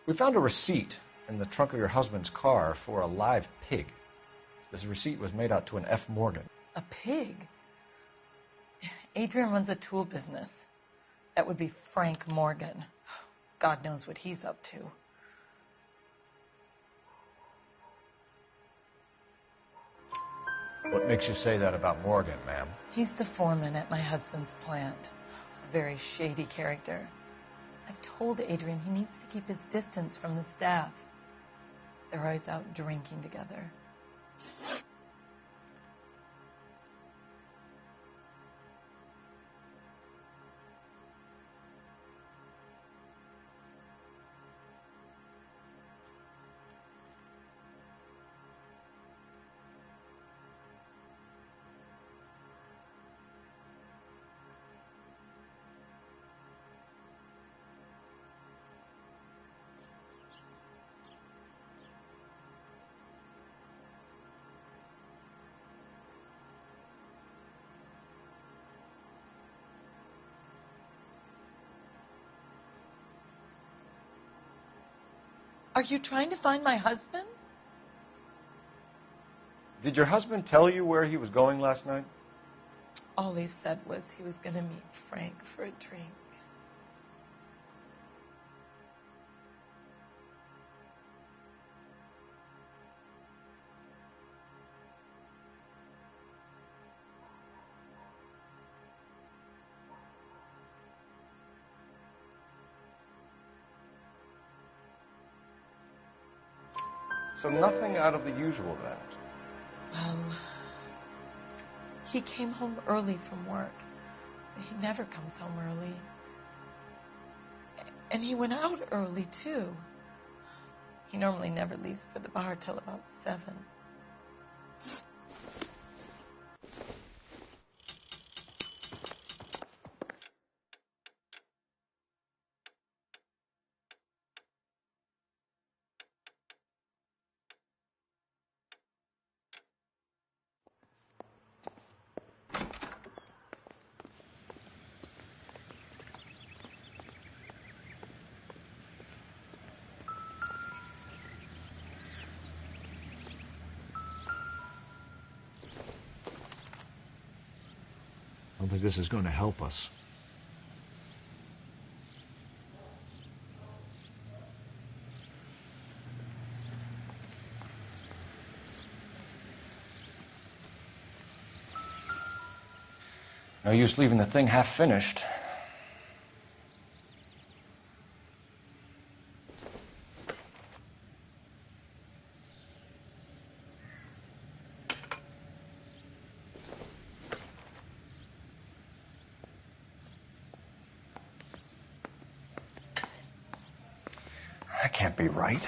We found a receipt in the trunk of your husband's car for a live pig. This receipt was made out to an F. Morgan. A pig? Adrian runs a tool business. That would be Frank Morgan. God knows what he's up to. What makes you say that about Morgan, ma'am? He's the foreman at my husband's plant. A very shady character. I told Adrian he needs to keep his distance from the staff. They're always out drinking together. Are you trying to find my husband? Did your husband tell you where he was going last night? All he said was he was going to meet Frank for a drink. So nothing out of the usual then? Well, he came home early from work. He never comes home early. And he went out early, too. He normally never leaves for the bar till about 7. I don't think this is going to help us. No use leaving the thing half finished. That can't be right.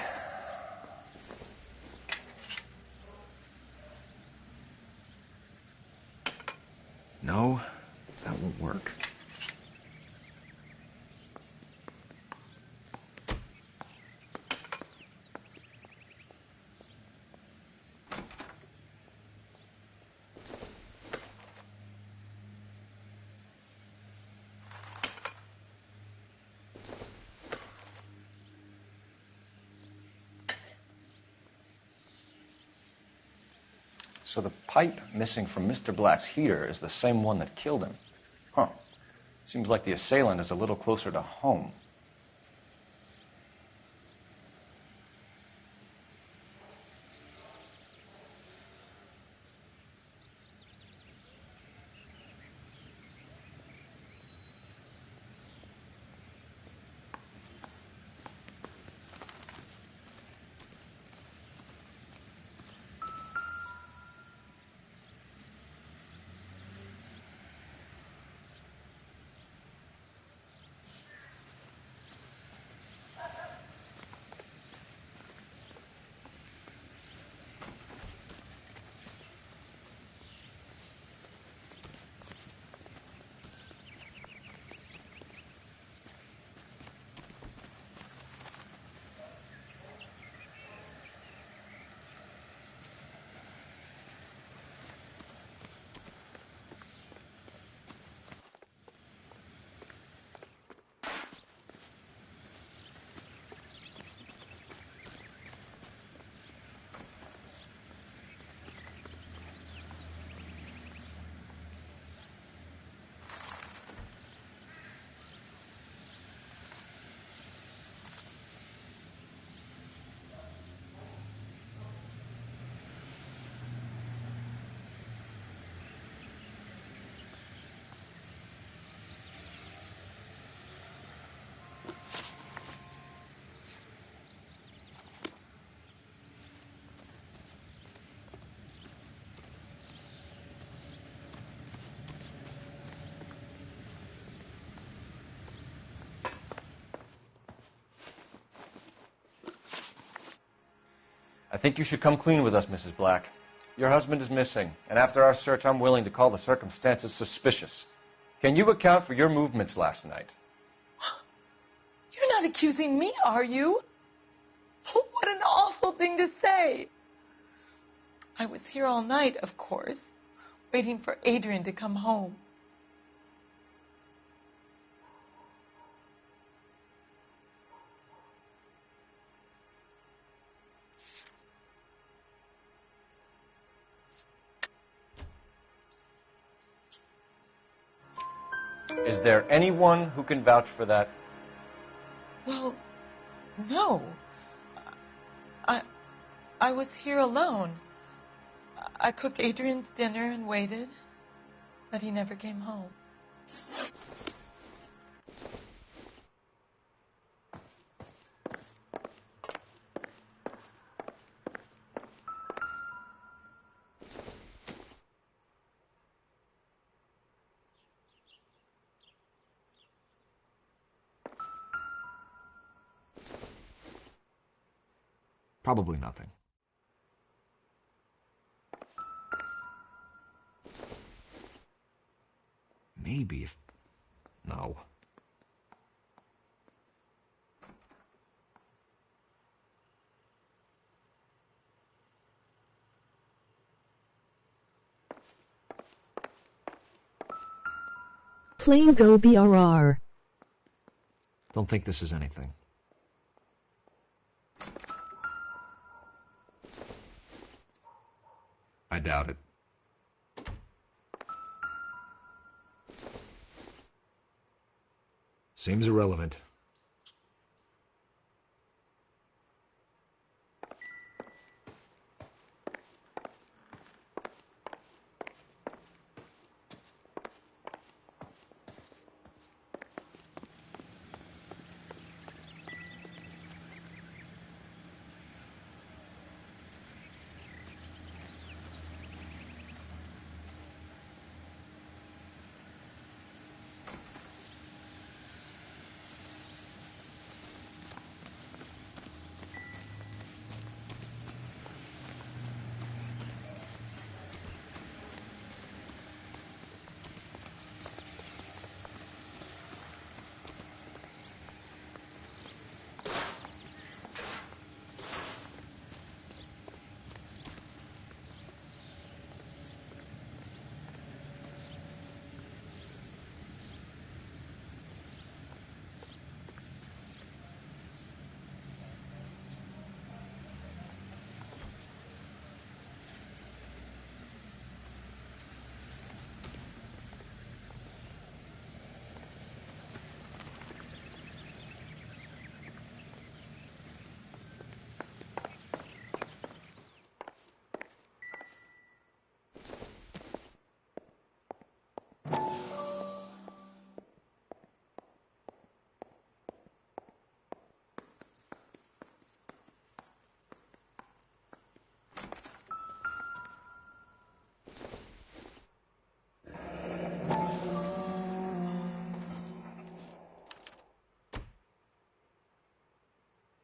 No, that won't work. So the pipe missing from Mr. Black's heater is the same one that killed him. Huh. Seems like the assailant is a little closer to home. I think you should come clean with us, Mrs. Black. Your husband is missing, and after our search, I'm willing to call the circumstances suspicious. Can you account for your movements last night? You're not accusing me, are you? What an awful thing to say. I was here all night, of course, waiting for Adrian to come home. Is there anyone who can vouch for that? Well, no. I was here alone. I cooked Adrian's dinner and waited, but he never came home. Probably nothing. Maybe if... No. Plain go BRR. Don't think this is anything. I doubt it. Seems irrelevant.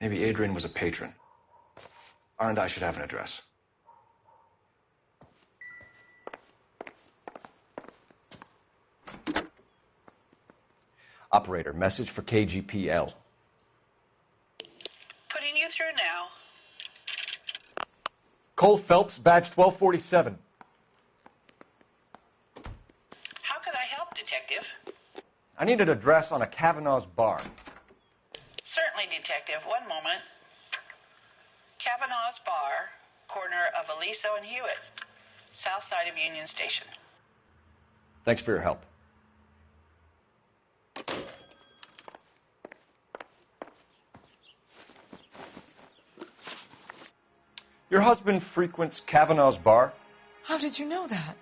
Maybe Adrian was a patron. R&I should have an address. Operator, message for KGPL. Putting you through now. Cole Phelps, badge 1247. How can I help, Detective? I need an address on a Kavanaugh's bar. Certainly, Detective. One moment. Kavanaugh's Bar, corner of Aliso and Hewitt, south side of Union Station. Thanks for your help. Your husband frequents Kavanaugh's bar? How did you know that?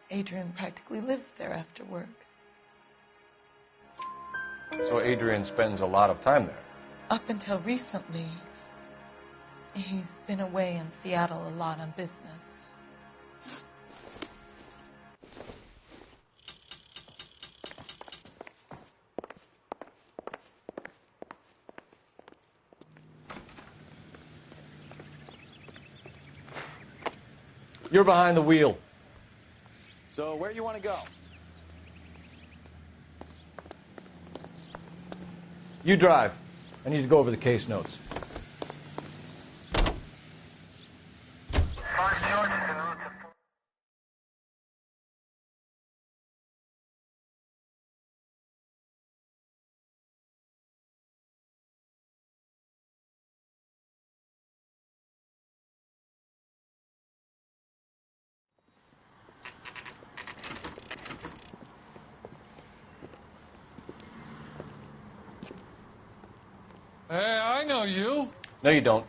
Adrian practically lives there after work. So Adrian spends a lot of time there. Up until recently, he's been away in Seattle a lot on business. You're behind the wheel. So where you want to go? You drive. I need to go over the case notes. Hey, I know you. No, you don't.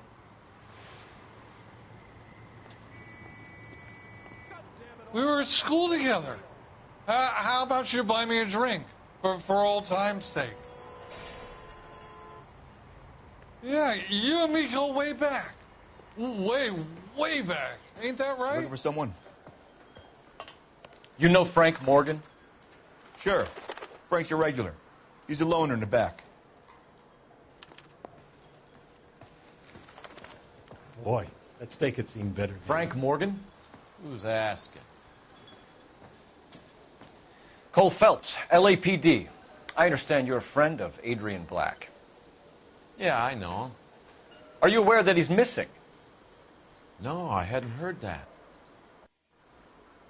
We were at school together. How about you buy me a drink for old time's sake? Yeah, you and me go way back. Way back. Ain't that right? Looking for someone? You know Frank Morgan? Sure. Frank's your regular. He's a loner in the back. Boy, that steak had seemed better. Frank Morgan? Who's asking? Cole Phelps, LAPD. I understand you're a friend of Adrian Black. Yeah, I know him. Are you aware that he's missing? No, I hadn't heard that.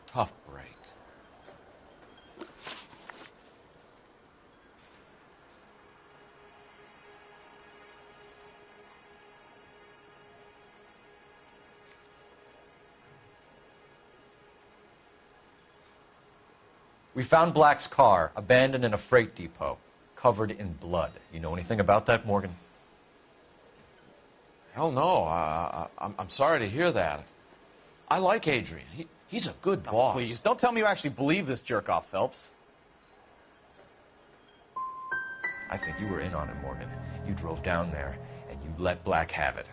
Tough break. We found Black's car abandoned in a freight depot, covered in blood. You know anything about that, Morgan? Hell no. I'm sorry to hear that. I like Adrian. He's a good boss. Please, don't tell me you actually believe this jerk-off, Phelps. I think you were in on it, Morgan. You drove down there, and you let Black have it.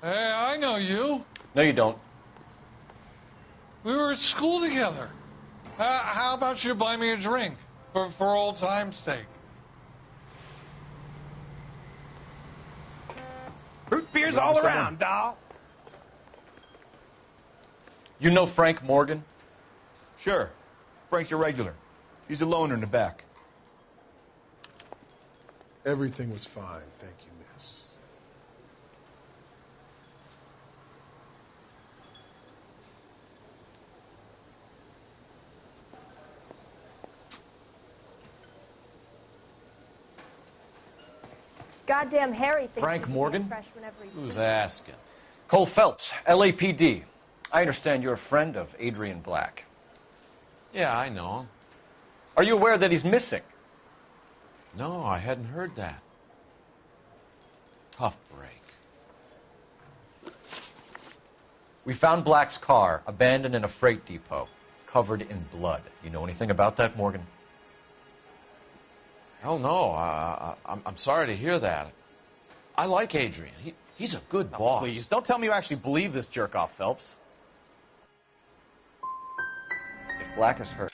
Hey, I know you. No, you don't. We were at school together. How about you buy me a drink for old time's sake? Root beers all around, doll. You know Frank Morgan? Sure. Frank's your regular. He's a loner in the back. Everything was fine, thank you, miss. Goddamn Harry thinks Frank he can Morgan? get fresh whenever he Who's pleases. asking? Cole Phelps, LAPD. I understand you're a friend of Adrian Black. Yeah, I know him. Are you aware that he's missing? No, I hadn't heard that. Tough break. We found Black's car abandoned in a freight depot, covered in blood. You know anything about that, Morgan? Hell no. I'm sorry to hear that. I like Adrian. He's a good boss. Please, don't tell me you actually believe this jerk-off, Phelps. If Black is hurt...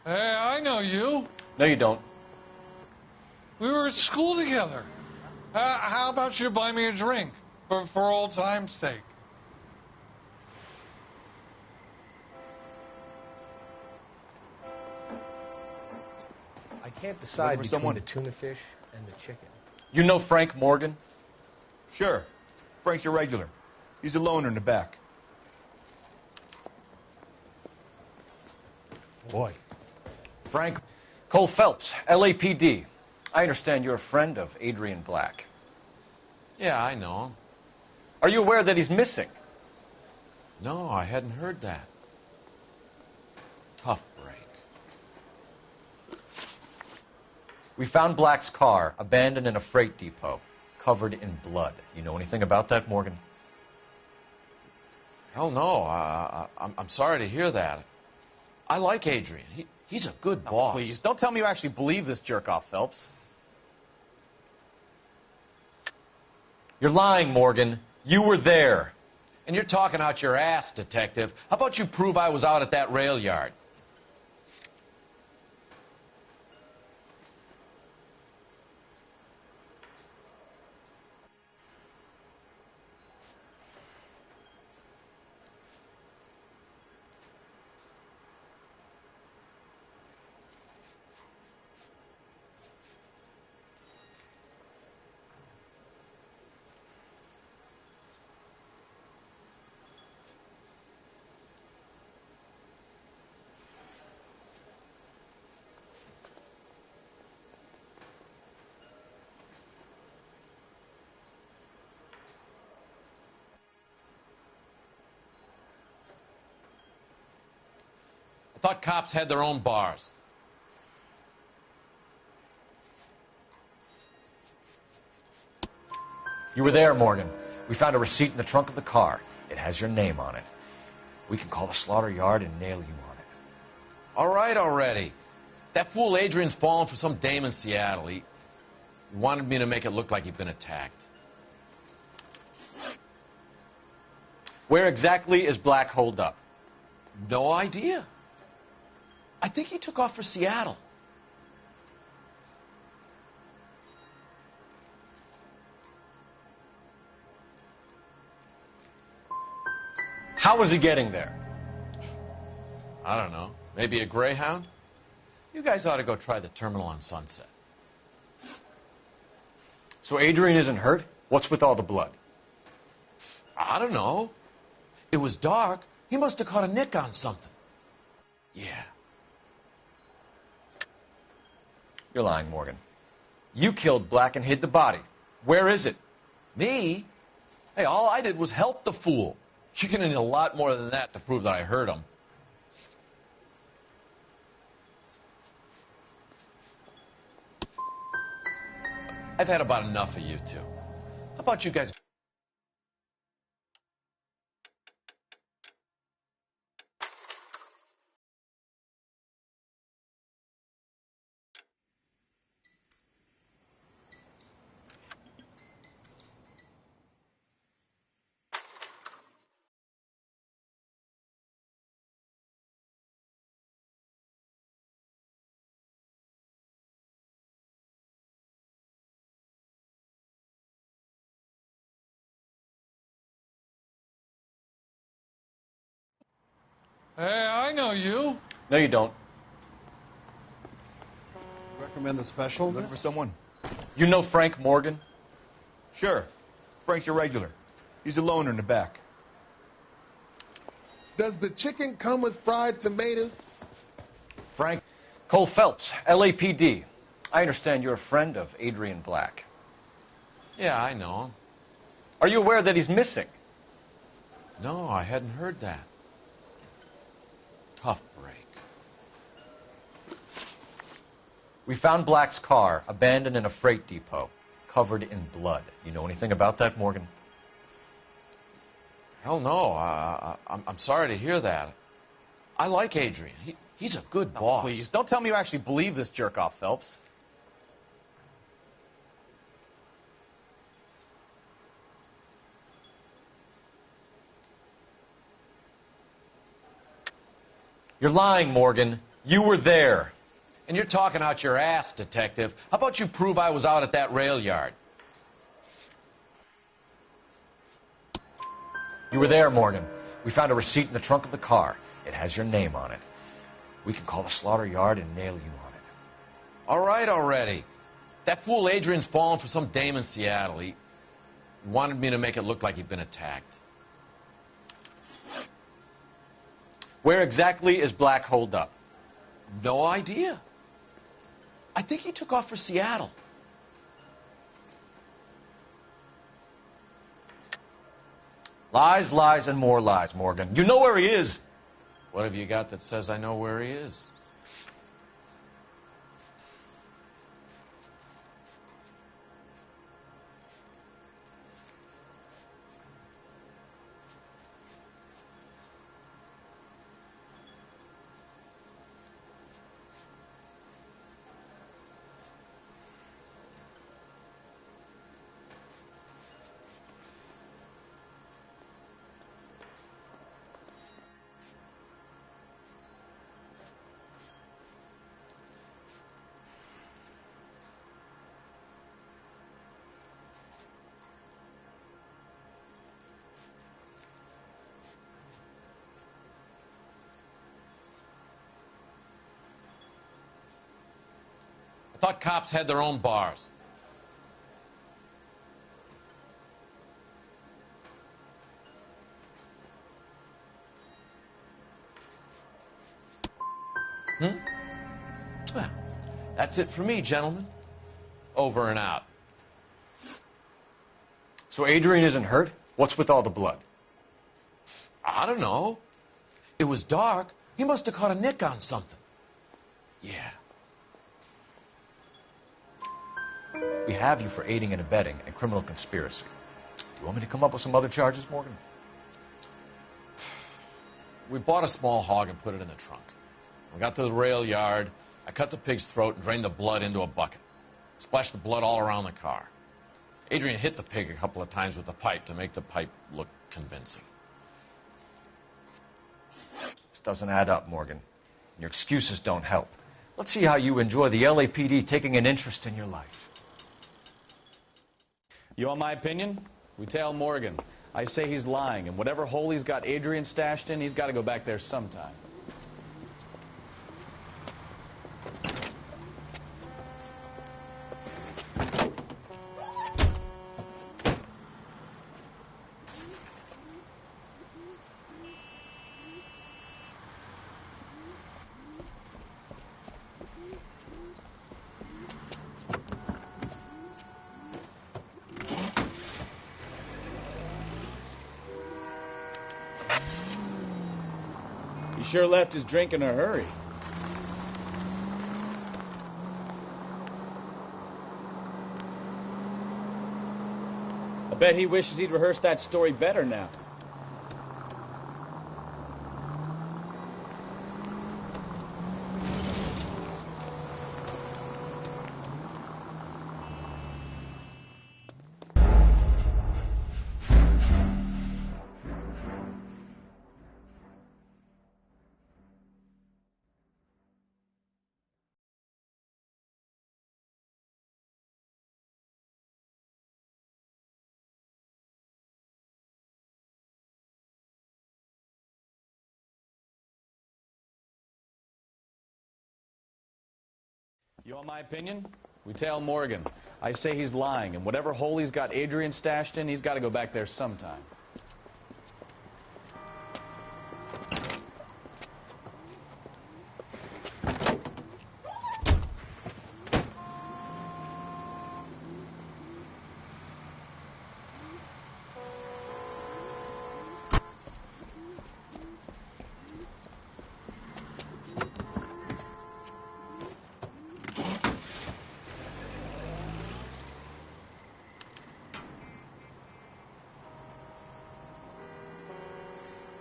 Hey, I know you. No, you don't. We were at school together. How about you buy me a drink for old time's sake? can't decide for between someone? the tuna fish and the chicken. You know Frank Morgan? Sure. Frank's a regular. He's a loner in the back. Boy. Frank. Cole Phelps, LAPD. I understand you're a friend of Adrian Black. Yeah, I know him. Are you aware that he's missing? No, I hadn't heard that. Tough break. We found Black's car abandoned in a freight depot, covered in blood. You know anything about that, Morgan? Hell no. I'm sorry to hear that. I like Adrian. He's a good boss. Please, don't tell me you actually believe this jerk-off, Phelps. You're lying, Morgan. You were there. And you're talking out your ass, detective. How about you prove I was out at that rail yard? I thought cops had their own bars. You were there, Morgan. We found a receipt in the trunk of the car. It has your name on it. We can call the slaughter yard and nail you on it. All right already. That fool Adrian's fallen for some dame in Seattle. He wanted me to make it look like he'd been attacked. Where exactly is Black holed up? No idea. I think he took off for Seattle. How was he getting there? I don't know. Maybe a Greyhound? You guys ought to go try the terminal on Sunset. So Adrian isn't hurt? What's with all the blood? I don't know. It was dark. He must have caught a nick on something. Yeah. You're lying, Morgan. You killed Black and hid the body. Where is it? Me? Hey, all I did was help the fool. You're going to need a lot more than that to prove that I hurt him. I've had about enough of you two. How about you guys... Hey, I know you. No, you don't. Recommend the special? Looking for someone? You know Frank Morgan? Sure. Frank's a regular. He's a loner in the back. Does the chicken come with fried tomatoes? Frank. Cole Phelps, LAPD. I understand you're a friend of Adrian Black. Yeah, I know him. Are you aware that he's missing? No, I hadn't heard that. Tough break. We found Black's car abandoned in a freight depot, covered in blood. You know anything about that, Morgan? Hell no. I'm sorry to hear that. I like Adrian. He's a good boss. Please, don't tell me you actually believe this jerk-off, Phelps. You're lying, Morgan. You were there. And you're talking out your ass, detective. How about you prove I was out at that rail yard? You were there, Morgan. We found a receipt in the trunk of the car. It has your name on it. We can call the slaughter yard and nail you on it. All right already. That fool Adrian's fallen for some dame in Seattle. He wanted me to make it look like he'd been attacked. Where exactly is Black holed up? No idea. I think he took off for Seattle. Lies, lies, and more lies, Morgan. You know where he is. What have you got that says I know where he is? I thought cops had their own bars. Well, that's it for me, gentlemen. Over and out. So Adrian isn't hurt? What's with all the blood? I don't know. It was dark. He must have caught a nick on something. Yeah. We have you for aiding and abetting and criminal conspiracy. Do you want me to come up with some other charges, Morgan? We bought a small hog and put it in the trunk. We got to the rail yard. I cut the pig's throat and drained the blood into a bucket. Splashed the blood all around the car. Adrian hit the pig a couple of times with the pipe to make the pipe look convincing. This doesn't add up, Morgan. Your excuses don't help. Let's see how you enjoy the LAPD taking an interest in your life. You want my opinion? We tell Morgan. I say he's lying, and whatever hole he's got Adrian stashed in, he's got to go back there sometime. He sure left his drink in a hurry. I bet he wishes he'd rehearsed that story better now. You want my opinion? We tell Morgan. I say he's lying, and whatever hole he's got Adrian stashed in, he's got to go back there sometime.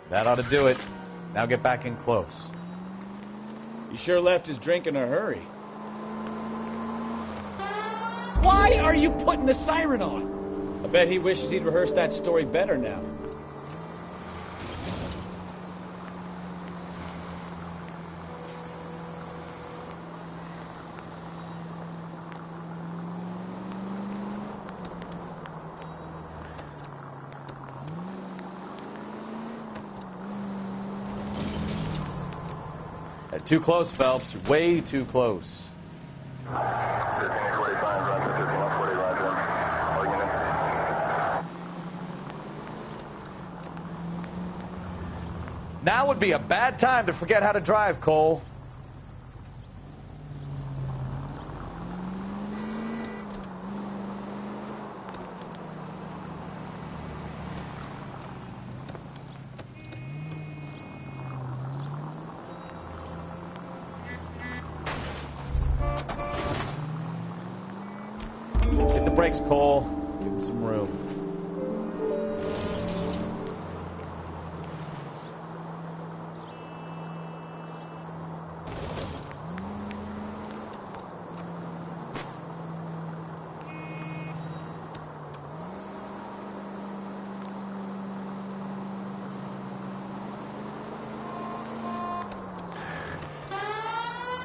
That ought to do it. Now get back in close. He sure left his drink in a hurry. Why are you putting the siren on? I bet he wishes he'd rehearsed that story better now. Too close, Phelps. Way too close. Now would be a bad time to forget how to drive, Cole. Hit the brakes, Cole. Give him some room.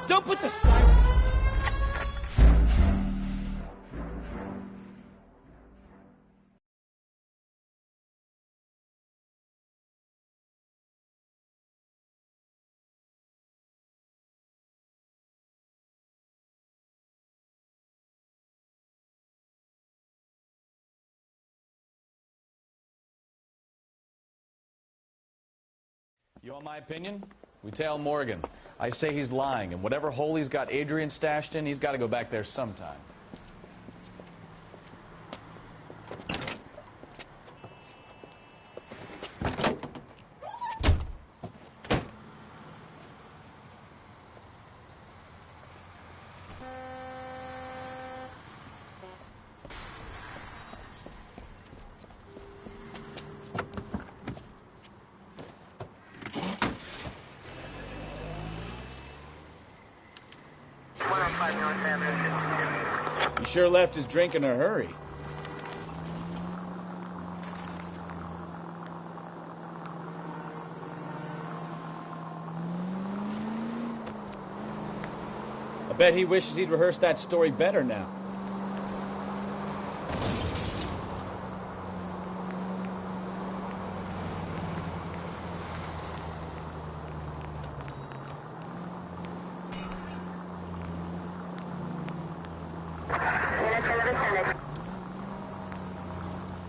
Don't put the siren. You want my opinion? We tail Morgan. I say he's lying, and whatever hole he's got Adrian stashed in, he's got to go back there sometime. He sure left his drink in a hurry. I bet he wishes he'd rehearsed that story better now.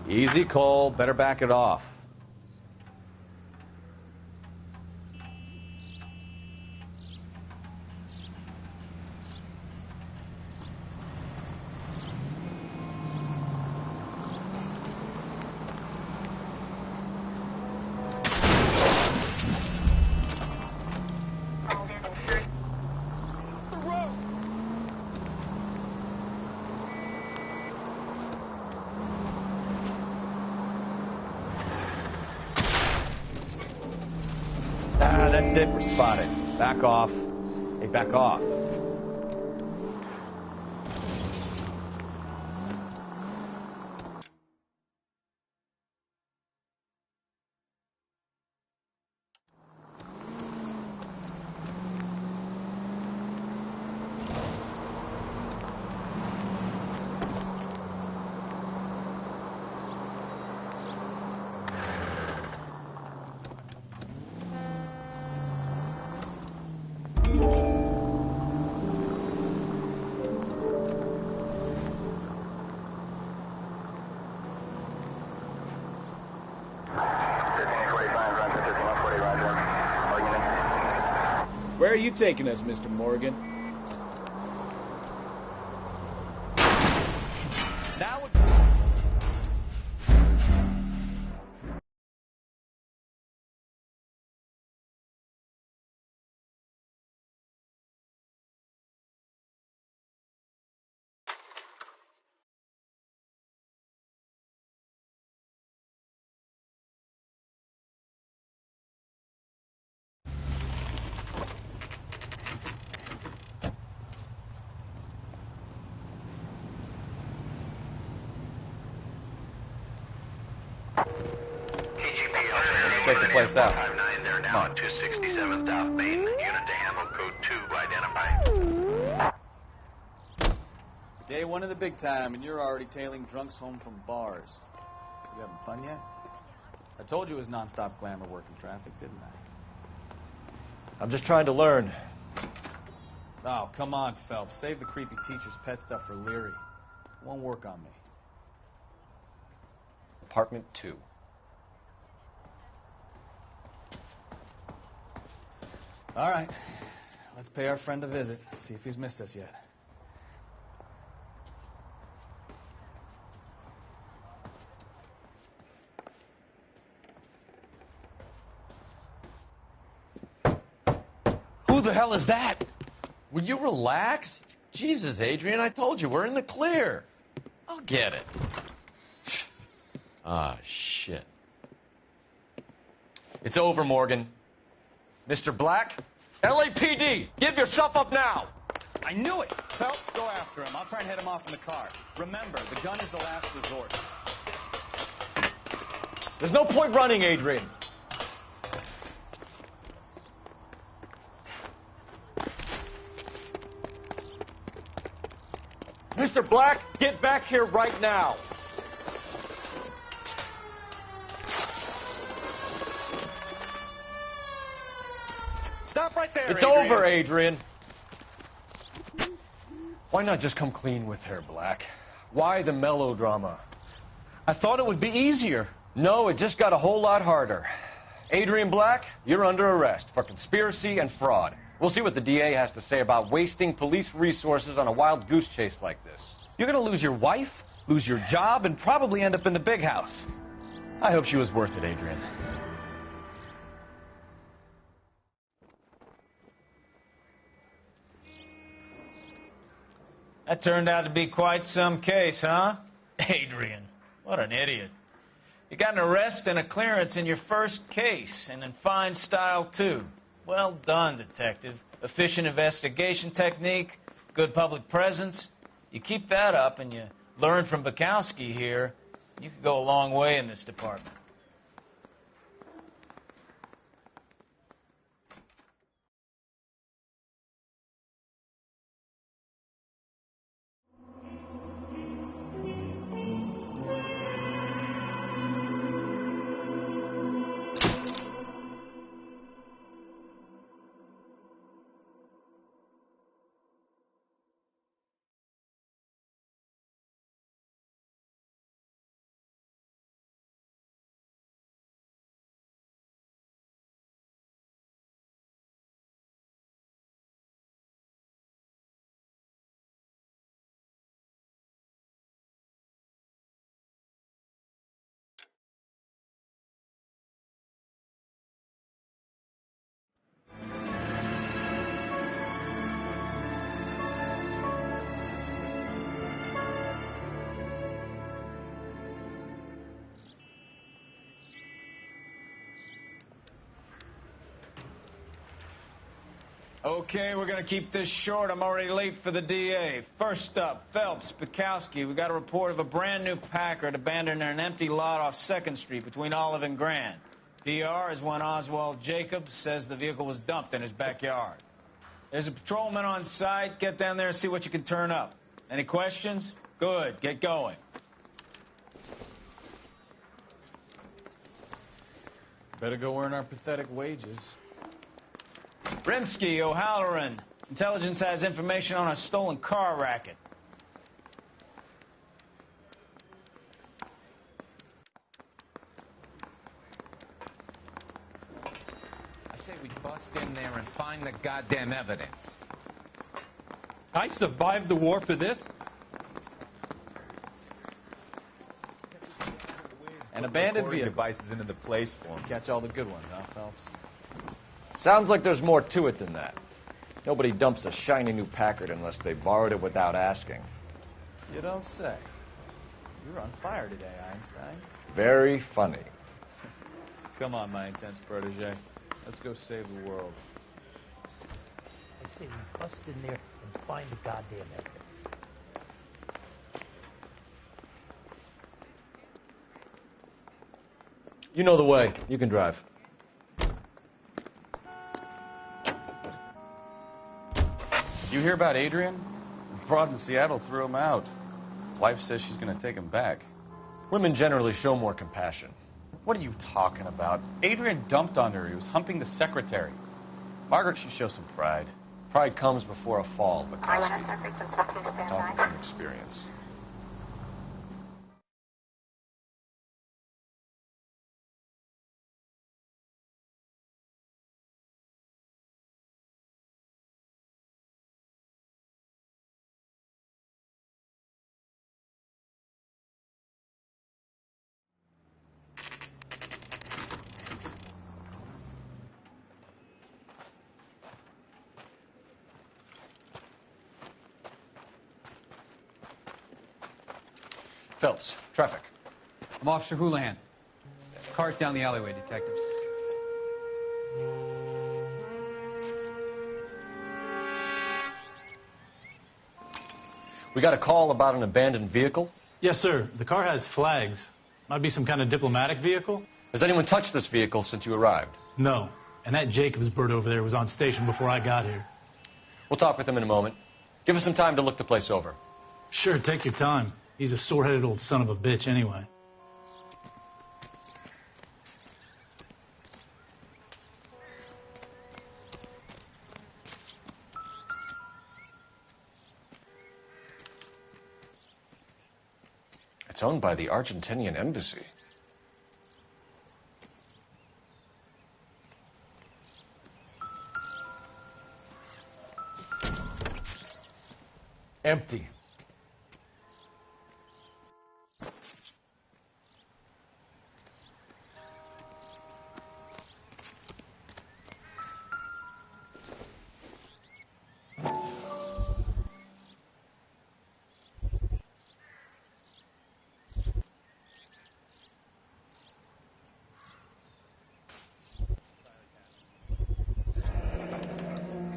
Easy, Cole. Better back it off. That's it. We're spotted. Back off. Hey, back off. Where are you taking us, Mr. Morgan? Now check the place out. They're now at 267th South Main. Unit to handle code 2 identified. Day one of the big time, and you're already tailing drunks home from bars. You having fun yet? I told you it was non-stop glamour work in traffic, didn't I? I'm just trying to learn. Oh, come on, Phelps. Save the creepy teacher's pet stuff for Leary. It won't work on me. Apartment 2. All right. Let's pay our friend a visit. See if he's missed us yet. Who the hell is that? Will you relax? Jesus, Adrian, I told you, we're in the clear. I'll get it. Ah, shit. It's over, Morgan. Mr. Black, LAPD, give yourself up now. I knew it! Phelps, go after him. I'll try and head him off in the car. Remember, the gun is the last resort. There's no point running, Adrian. Mr. Black, get back here right now. Stop right there, It's Adrian. over, Adrian. Why not just come clean with her, Black? Why the melodrama? I thought it would be easier. No, it just got a whole lot harder. Adrian Black, you're under arrest for conspiracy and fraud. We'll see what the DA has to say about wasting police resources on a wild goose chase like this. You're going to lose your wife, lose your job, and probably end up in the big house. I hope she was worth it, Adrian. That turned out to be quite some case, huh? Adrian, what an idiot. You got an arrest and a clearance in your first case, and in fine style, too. Well done, detective. Efficient investigation technique, good public presence. You keep that up and you learn from Bukowski here, you could go a long way in this department. Okay, we're going to keep this short. I'm already late for the DA. First up, Phelps, Bukowski. We got a report of a brand new Packard abandoned in an empty lot off 2nd Street between Olive and Grand. PR is when Oswald Jacobs says the vehicle was dumped in his backyard. There's a patrolman on site. Get down there and see what you can turn up. Any questions? Good. Get going. Better go earn our pathetic wages. Rimsky, O'Halloran. Intelligence has information on a stolen car racket. I say we bust in there and find the goddamn evidence. I survived the war for this. An abandoned vehicle. Devices into the place for him. Catch all the good ones, huh, Phelps? Sounds like there's more to it than that. Nobody dumps a shiny new Packard unless they borrowed it without asking. You don't say. You're on fire today, Einstein. Very funny. Come on, my intense protege. Let's go save the world. I say we bust in there and find the goddamn evidence. You know the way. You can drive. You hear about Adrian? Broad in Seattle threw him out. Wife says she's going to take him back. Women generally show more compassion. What are you talking about? Adrian dumped on her. He was humping the secretary. Margaret should show some pride. Pride comes before a fall, Bukowski. Talking from experience. Phelps, traffic. I'm Officer Houlihan. Car's down the alleyway, detectives. We got a call about an abandoned vehicle. Yes, sir. The car has flags. Might be some kind of diplomatic vehicle. Has anyone touched this vehicle since you arrived? No. And that Jacobs bird over there was on station before I got here. We'll talk with him in a moment. Give us some time to look the place over. Sure, take your time. He's a sore-headed old son of a bitch anyway. It's owned by the Argentinian embassy. Empty.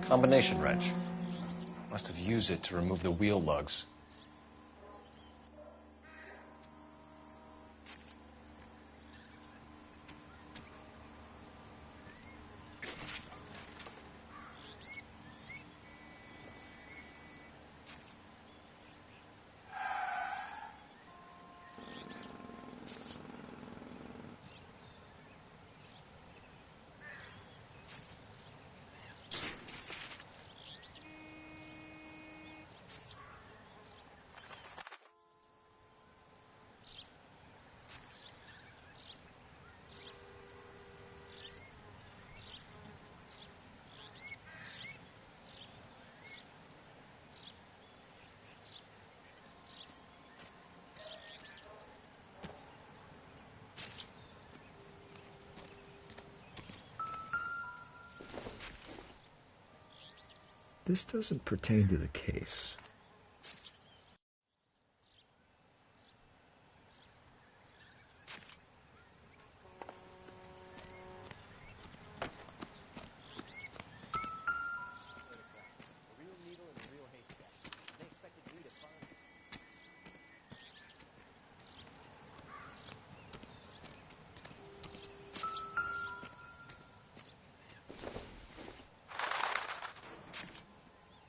Combination wrench. Must have used it to remove the wheel lugs. This doesn't pertain to the case.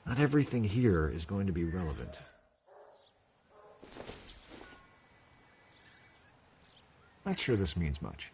Not everything here is going to be relevant. Not sure this means much.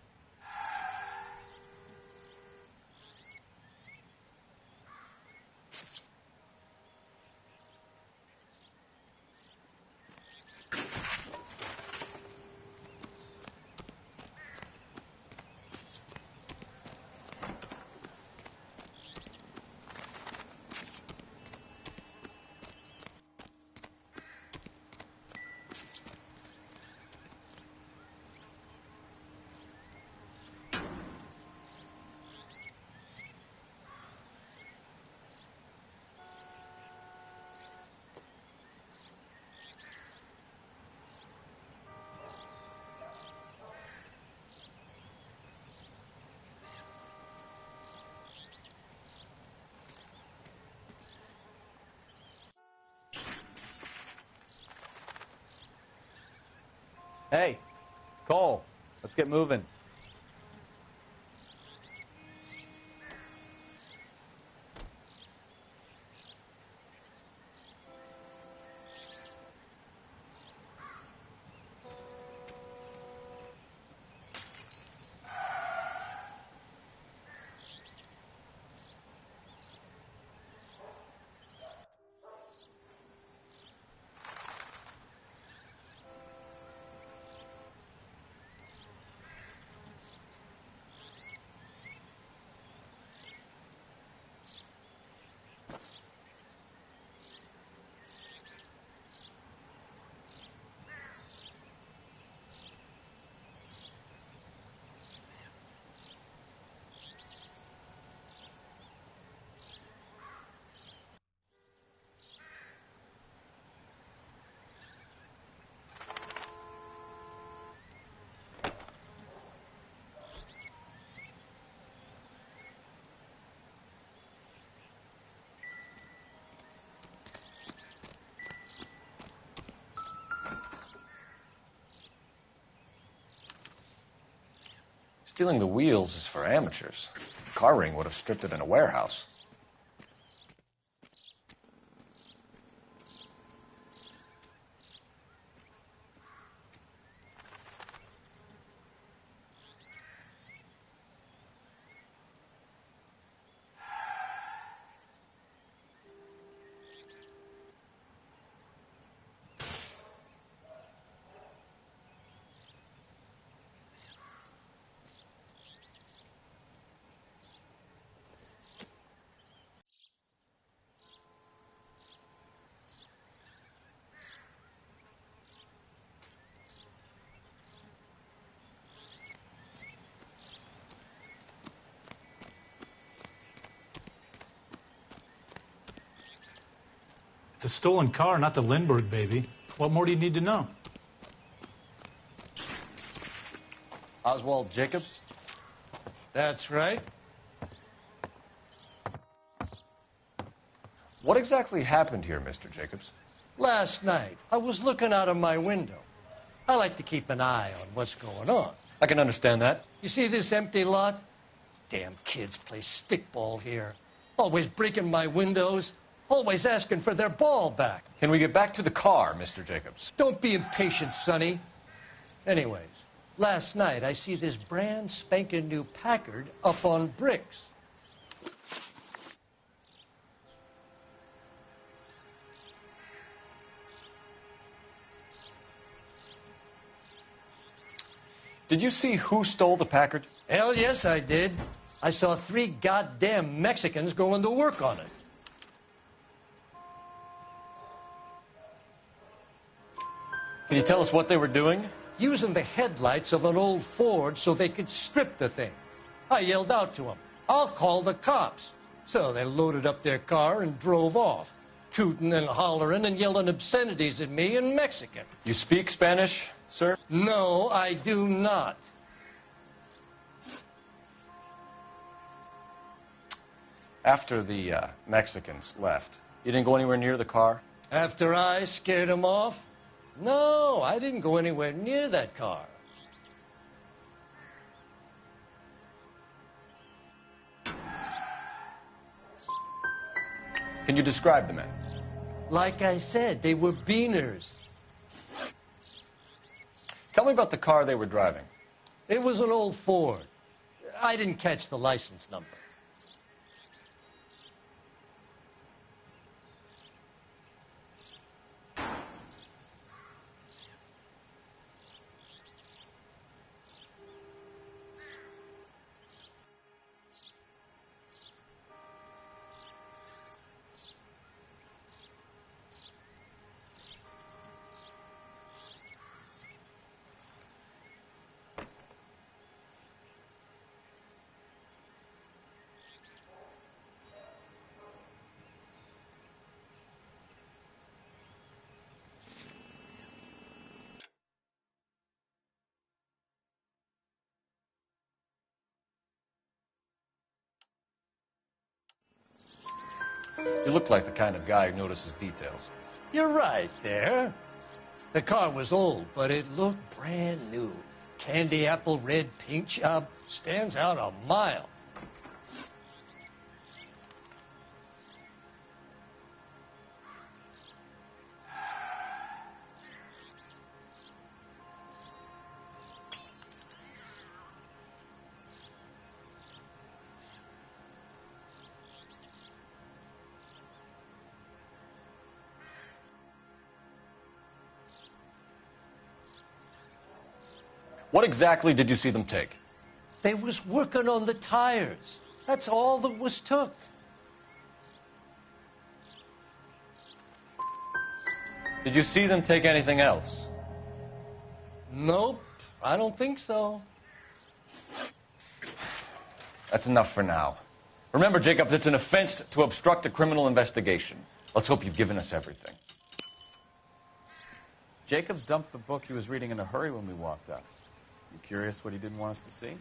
Hey, Cole, let's get moving. Stealing the wheels is for amateurs. Car ring would have stripped it in a warehouse. It's a stolen car, not the Lindbergh baby. What more do you need to know? Oswald Jacobs? That's right. What exactly happened here, Mr. Jacobs? Last night, I was looking out of my window. I like to keep an eye on what's going on. I can understand that. You see this empty lot? Damn kids play stickball here. Always breaking my windows. Always asking for their ball back. Can we get back to the car, Mr. Jacobs? Don't be impatient, Sonny. Anyways, last night I see this brand spanking new Packard up on bricks. Did you see who stole the Packard? Hell yes, I did. I saw 3 goddamn Mexicans going to work on it. Can you tell us what they were doing? Using the headlights of an old Ford so they could strip the thing. I yelled out to them, "I'll call the cops." So they loaded up their car and drove off, tooting and hollering and yelling obscenities at me in Mexican. You speak Spanish, sir? No, I do not. After the Mexicans left, you didn't go anywhere near the car? After I scared them off? No, I didn't go anywhere near that car. Can you describe the men? Like I said, they were beaners. Tell me about the car they were driving. It was an old Ford. I didn't catch the license number. You look like the kind of guy who notices details. You're right there. The car was old, but it looked brand new. Candy apple red paint job stands out a mile. What exactly did you see them take? They was working on the tires. That's all that was took. Did you see them take anything else? Nope, I don't think so. That's enough for now. Remember, Jacob, it's an offense to obstruct a criminal investigation. Let's hope you've given us everything. Jacobs dumped the book he was reading in a hurry when we walked up. You curious what he didn't want us to see?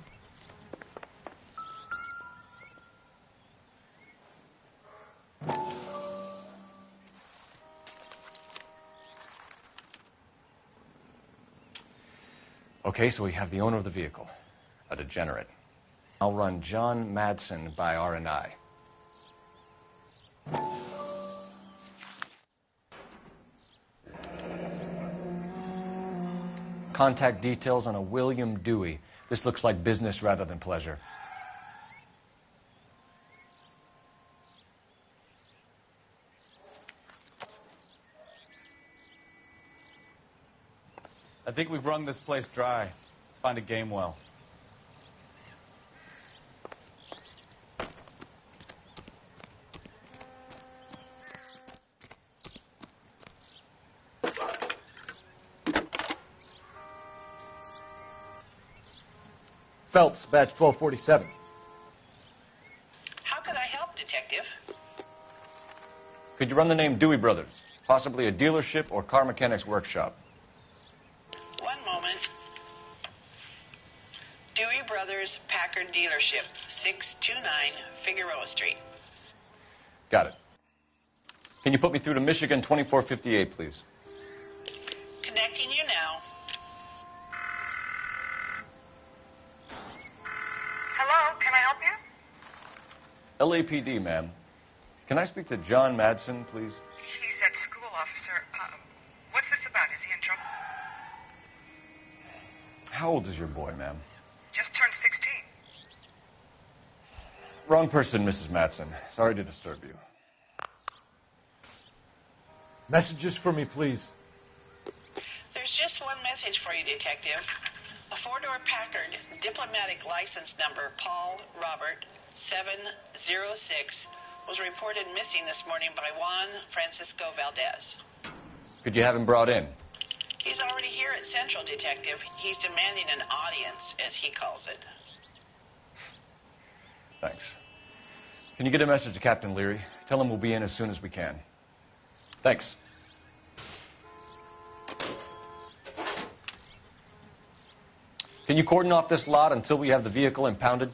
Okay, so we have the owner of the vehicle. Now degenerate. I'll run John Madsen by R&I. Contact details on a William Dewey. This looks like business rather than pleasure. I think we've wrung this place dry. Let's find a game well. Phelps, badge 1247. How could I help, Detective? Could you run the name Dewey Brothers? Possibly a dealership or car mechanics workshop. One moment. Dewey Brothers Packard Dealership, 629 Figueroa Street. Got it. Can you put me through to Michigan 2458, please? Connecting you now. Hello, can I help you? LAPD, ma'am. Can I speak to John Madsen, please? He's at school, officer. What's this about? Is he in trouble? How old is your boy, ma'am? Just turned 16. Wrong person, Mrs. Madsen. Sorry to disturb you. Messages for me, please. There's just one message for you, Detective. A four-door Packard, diplomatic license number Paul Robert 706, was reported missing this morning by Juan Francisco Valdez. Could you have him brought in? He's already here at Central, Detective. He's demanding an audience, as he calls it. Thanks. Can you get a message to Captain Leary? Tell him we'll be in as soon as we can. Thanks. Can you cordon off this lot until we have the vehicle impounded?